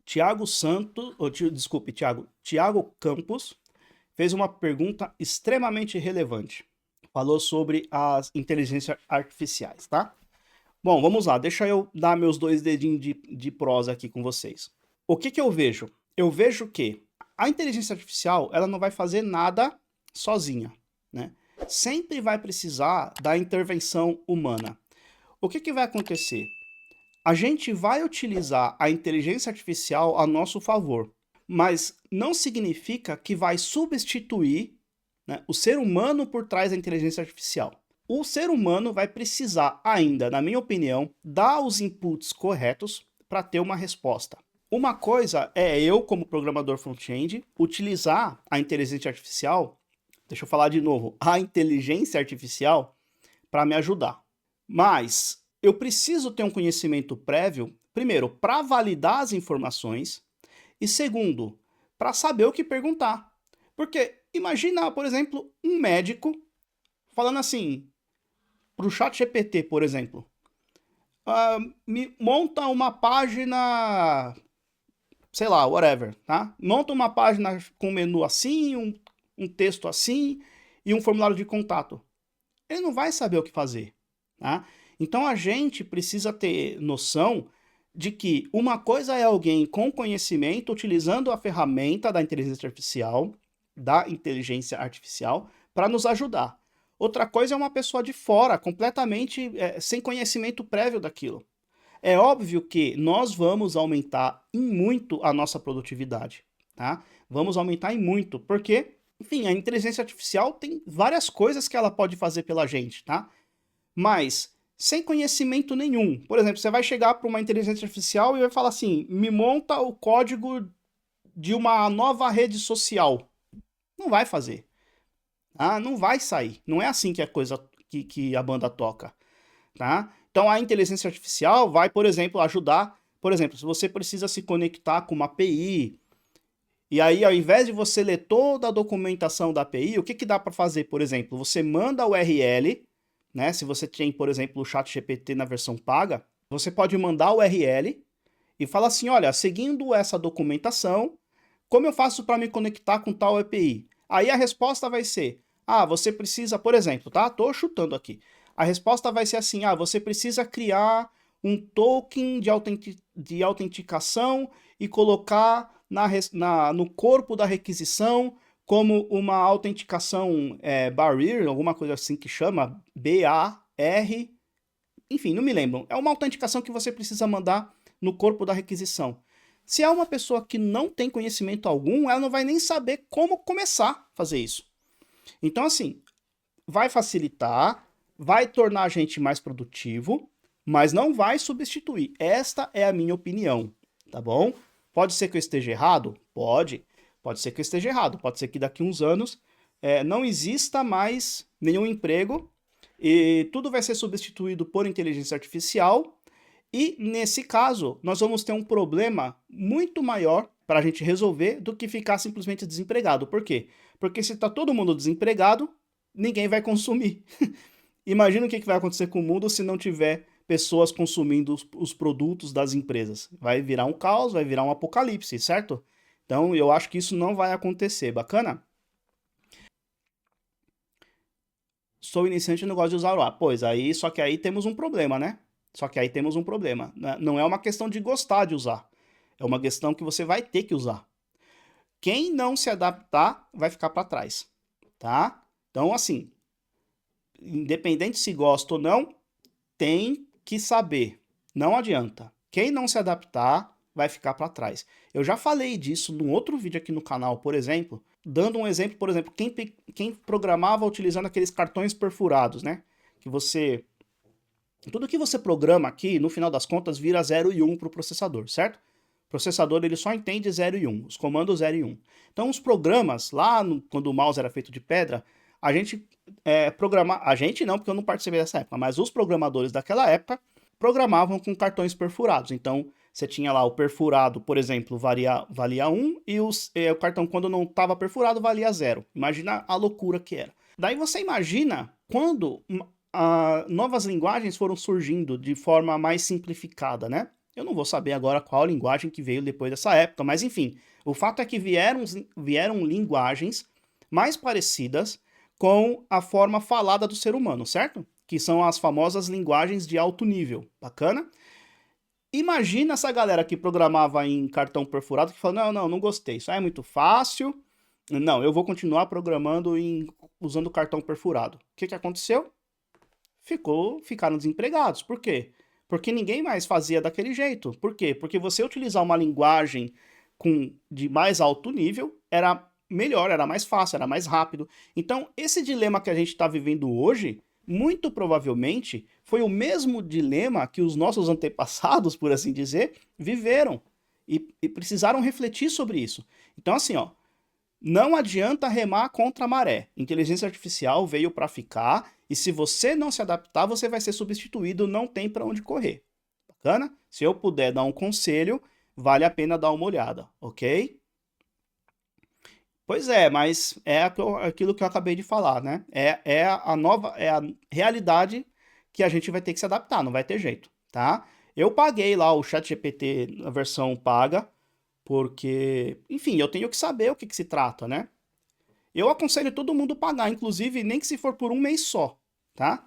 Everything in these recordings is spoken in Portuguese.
Tiago Santos, desculpe, Tiago Campos fez uma pergunta extremamente relevante. Falou sobre as inteligências artificiais, tá? Bom, vamos lá, deixa eu dar meus dois dedinhos de prosa aqui com vocês. O que que eu vejo? Eu vejo que a inteligência artificial, ela não vai fazer nada sozinha, né? Sempre vai precisar da intervenção humana. O que que vai acontecer? A gente vai utilizar a inteligência artificial a nosso favor, mas não significa que vai substituir, né, o ser humano por trás da inteligência artificial. O ser humano vai precisar ainda, na minha opinião, dar os inputs corretos para ter uma resposta. Uma coisa é eu, como programador front-end, utilizar a inteligência artificial, deixa eu falar de novo, a inteligência artificial para me ajudar. Mas eu preciso ter um conhecimento prévio, primeiro, para validar as informações, e segundo, para saber o que perguntar. Porque imagina, por exemplo, um médico falando assim, para o ChatGPT, por exemplo, me monta uma página, sei lá, whatever, tá? Monta uma página com menu assim, um texto assim e um formulário de contato. Ele não vai saber o que fazer, tá? Então a gente precisa ter noção de que uma coisa é alguém com conhecimento utilizando a ferramenta da inteligência artificial para nos ajudar. Outra coisa é uma pessoa de fora, completamente sem conhecimento prévio daquilo. É óbvio que nós vamos aumentar em muito a nossa produtividade, tá? Vamos aumentar em muito, porque, enfim, a inteligência artificial tem várias coisas que ela pode fazer pela gente, tá? Mas sem conhecimento nenhum. Por exemplo, você vai chegar para uma inteligência artificial e vai falar assim, me monta o código de uma nova rede social. Não vai fazer. Ah, não vai sair. Não é assim que a coisa que a banda toca, tá? Então a inteligência artificial vai, por exemplo, ajudar, por exemplo, se você precisa se conectar com uma API, e aí ao invés de você ler toda a documentação da API, o que que dá para fazer, por exemplo? Você manda o URL, né? Se você tem, por exemplo, o ChatGPT na versão paga, você pode mandar o URL e fala assim, olha, seguindo essa documentação, como eu faço para me conectar com tal API? Aí a resposta vai ser, você precisa, por exemplo, tá? Tô chutando aqui. A resposta vai ser assim, você precisa criar um token de autenticação e colocar no corpo da requisição como uma autenticação barrier, alguma coisa assim que chama, B-A-R, enfim, não me lembro. É uma autenticação que você precisa mandar no corpo da requisição. Se é uma pessoa que não tem conhecimento algum, ela não vai nem saber como começar a fazer isso. Então, assim, vai facilitar, vai tornar a gente mais produtivo, mas não vai substituir. Esta é a minha opinião, tá bom? Pode ser que eu esteja errado? Pode. Pode ser que eu esteja errado. Pode ser que daqui a uns anos não exista mais nenhum emprego e tudo vai ser substituído por inteligência artificial. E, nesse caso, nós vamos ter um problema muito maior para a gente resolver do que ficar simplesmente desempregado. Por quê? Porque se está todo mundo desempregado, ninguém vai consumir. Imagina o que vai acontecer com o mundo se não tiver pessoas consumindo os produtos das empresas. Vai virar um caos, vai virar um apocalipse, certo? Então, eu acho que isso não vai acontecer. Bacana? Sou iniciante e não gosto de usar o ar. Pois, só que aí temos um problema, né? Só que aí temos um problema. Não é uma questão de gostar de usar. É uma questão que você vai ter que usar. Quem não se adaptar vai ficar para trás, tá? Então, assim, independente se gosta ou não, tem que saber. Não adianta. Quem não se adaptar vai ficar para trás. Eu já falei disso num outro vídeo aqui no canal, por exemplo, dando um exemplo, por exemplo, quem programava utilizando aqueles cartões perfurados, né? Que você... Tudo que você programa aqui, no final das contas, vira 0 e 1 para o processador, certo? O processador ele só entende 0 e 1, os comandos 0 e 1. Então os programas, quando o mouse era feito de pedra, a gente a gente não, porque eu não participei dessa época, mas os programadores daquela época programavam com cartões perfurados. Então você tinha lá o perfurado, por exemplo, valia 1 e o cartão quando não estava perfurado valia 0. Imagina a loucura que era. Daí você imagina quando novas linguagens foram surgindo de forma mais simplificada, né? Eu não vou saber agora qual linguagem que veio depois dessa época, mas enfim, o fato é que vieram linguagens mais parecidas com a forma falada do ser humano, certo? Que são as famosas linguagens de alto nível. Bacana? Imagina essa galera que programava em cartão perfurado que falou: não gostei, isso aí é muito fácil. Não, eu vou continuar programando usando cartão perfurado. O que aconteceu? Ficaram desempregados. Por quê? Porque ninguém mais fazia daquele jeito. Por quê? Porque você utilizar uma linguagem de mais alto nível era melhor, era mais fácil, era mais rápido. Então, esse dilema que a gente está vivendo hoje, muito provavelmente, foi o mesmo dilema que os nossos antepassados, por assim dizer, viveram. E precisaram refletir sobre isso. Então, assim, ó, não adianta remar contra a maré. Inteligência artificial veio para ficar e se você não se adaptar, você vai ser substituído, não tem para onde correr. Bacana? Se eu puder dar um conselho, vale a pena dar uma olhada, ok? Pois é, mas é aquilo que eu acabei de falar, né? É a realidade que a gente vai ter que se adaptar, não vai ter jeito, tá? Eu paguei lá o ChatGPT na versão paga, porque, enfim, eu tenho que saber o que se trata, né? Eu aconselho todo mundo pagar, inclusive nem que se for por um mês só, tá?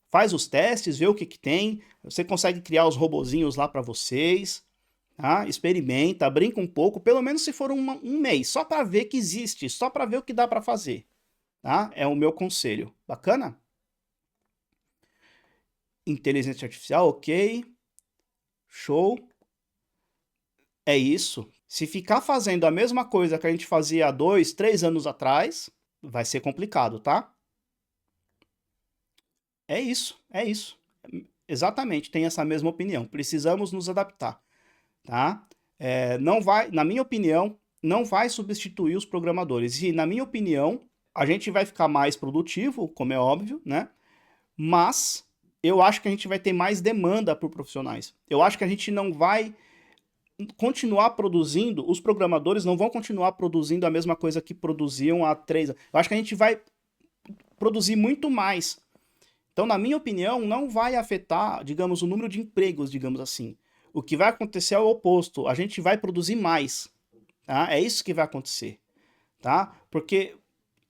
Faz os testes, vê o que tem, você consegue criar os robozinhos lá para vocês, tá? Experimenta, brinca um pouco, pelo menos se for um mês, só para ver que existe, só para ver o que dá para fazer, tá? É o meu conselho. Bacana? Inteligência artificial, ok. Show. É isso. Se ficar fazendo a mesma coisa que a gente fazia há 2, 3 anos atrás, vai ser complicado, tá? É isso, é isso. Exatamente, tem essa mesma opinião. Precisamos nos adaptar, tá? Não vai, na minha opinião, não vai substituir os programadores. E, na minha opinião, a gente vai ficar mais produtivo, como é óbvio, né? Mas eu acho que a gente vai ter mais demanda por profissionais. Eu acho que a gente não vai continuar produzindo, os programadores não vão continuar produzindo a mesma coisa que produziam há 3 anos. Eu acho que a gente vai produzir muito mais. Então, na minha opinião, não vai afetar, digamos, o número de empregos, digamos assim. O que vai acontecer é o oposto. A gente vai produzir mais, tá? É isso que vai acontecer, tá? Porque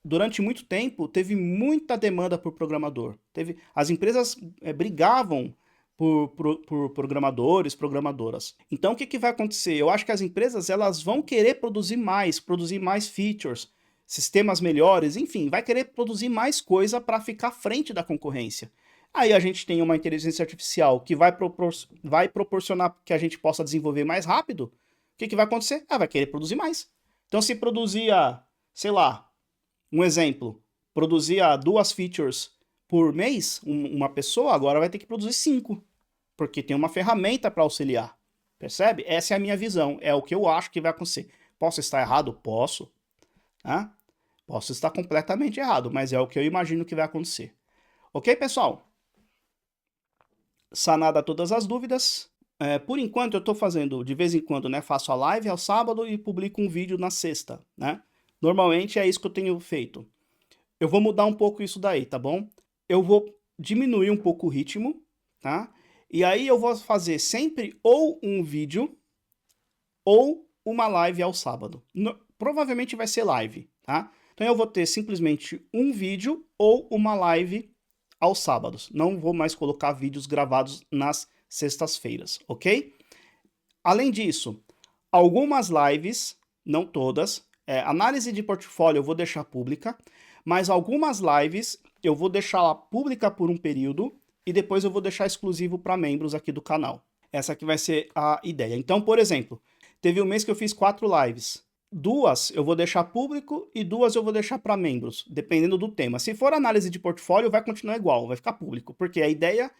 durante muito tempo teve muita demanda por programador. As empresas brigavam por programadores, programadoras. Então, o que vai acontecer? Eu acho que as empresas elas vão querer produzir mais features, sistemas melhores, enfim, vai querer produzir mais coisa para ficar à frente da concorrência. Aí a gente tem uma inteligência artificial que vai proporcionar que a gente possa desenvolver mais rápido. O que vai acontecer? Vai querer produzir mais. Então, se produzia, sei lá, um exemplo, produzia 2 features por mês, uma pessoa agora vai ter que produzir 5, porque tem uma ferramenta para auxiliar. Percebe? Essa é a minha visão, é o que eu acho que vai acontecer. Posso estar errado? Posso. Tá? Posso estar completamente errado, mas é o que eu imagino que vai acontecer. Ok, pessoal? Sanada todas as dúvidas. Por enquanto eu estou fazendo, de vez em quando, né? Faço a live ao sábado e publico um vídeo na sexta, né? Normalmente é isso que eu tenho feito. Eu vou mudar um pouco isso daí, tá bom? Eu vou diminuir um pouco o ritmo, tá? E aí eu vou fazer sempre ou um vídeo ou uma live ao sábado. Provavelmente vai ser live, tá? Então eu vou ter simplesmente um vídeo ou uma live aos sábados. Não vou mais colocar vídeos gravados nas sextas-feiras, ok? Além disso, algumas lives, não todas, análise de portfólio eu vou deixar pública, mas algumas lives eu vou deixar pública por um período e depois eu vou deixar exclusivo para membros aqui do canal. Essa aqui vai ser a ideia. Então, por exemplo, teve um mês que eu fiz 4 lives. 2 eu vou deixar público e 2 eu vou deixar para membros, dependendo do tema. Se for análise de portfólio, vai continuar igual, vai ficar público, porque a ideia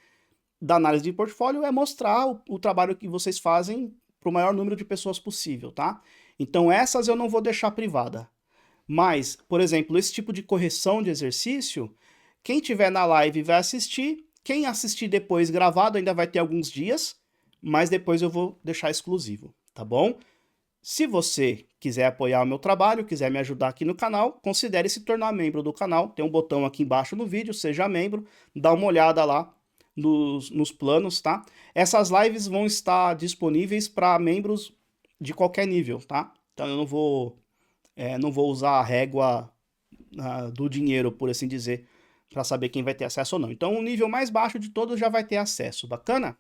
da análise de portfólio é mostrar o trabalho que vocês fazem para o maior número de pessoas possível, tá? Então essas eu não vou deixar privada. Mas, por exemplo, esse tipo de correção de exercício, quem tiver na live vai assistir, quem assistir depois gravado ainda vai ter alguns dias, mas depois eu vou deixar exclusivo, tá bom? Se você quiser apoiar o meu trabalho, quiser me ajudar aqui no canal, considere se tornar membro do canal. Tem um botão aqui embaixo no vídeo, seja membro, dá uma olhada lá nos planos, tá? Essas lives vão estar disponíveis para membros de qualquer nível, tá? Então eu não vou usar a régua do dinheiro, por assim dizer, para saber quem vai ter acesso ou não. Então o nível mais baixo de todos já vai ter acesso, bacana?